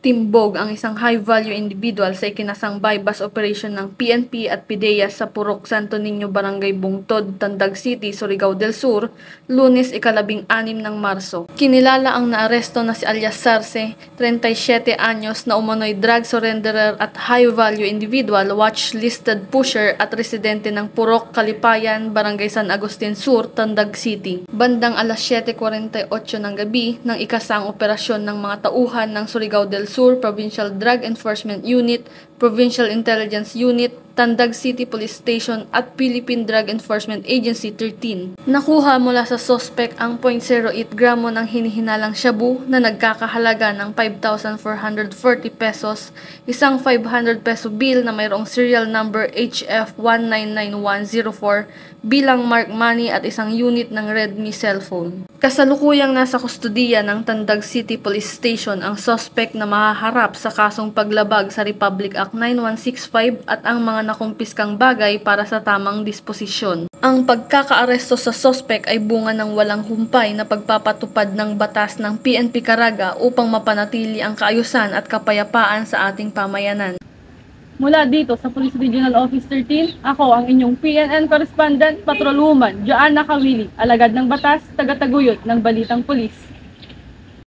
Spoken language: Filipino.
Timbog ang isang high-value individual sa ikinasang bypass operation ng PNP at PDEA sa Purok Santo Niño, Barangay Bungtod, Tandag City, Surigao del Sur, Lunes, 6 ng Marso. Kinilala ang naaresto na si alias Sarce, 37 anyos, na umano'y drug surrenderer at high-value individual, watch-listed pusher at residente ng Purok, Kalipayan, Barangay San Agustin Sur, Tandag City. Bandang alas 7:48 ng gabi nang ikasang operasyon ng mga tauhan ng Surigao del Sur Provincial Drug Enforcement Unit, Provincial Intelligence Unit, Tandag City Police Station at Philippine Drug Enforcement Agency 13. Nakuha mula sa suspect ang 0.08 gramo ng hinihinalang shabu na nagkakahalaga ng 5,440 pesos, isang 500 peso bill na mayroong serial number HF199104 bilang mark money at isang unit ng Redmi cellphone. Kasalukuyang nasa kustudiya ng Tandag City Police Station ang suspect na mahaharap sa kasong paglabag sa Republic Act 9165 at ang mga nakumpiskang bagay para sa tamang disposisyon. Ang pagkakaaresto sa suspect ay bunga ng walang humpay na pagpapatupad ng batas ng PNP Caraga upang mapanatili ang kaayusan at kapayapaan sa ating pamayanan. Mula dito sa Police Regional Office 13, ako ang inyong PNN Correspondent, Patrolwoman Joanna Kawili, alagad ng batas, tagataguyod ng Balitang Pulis.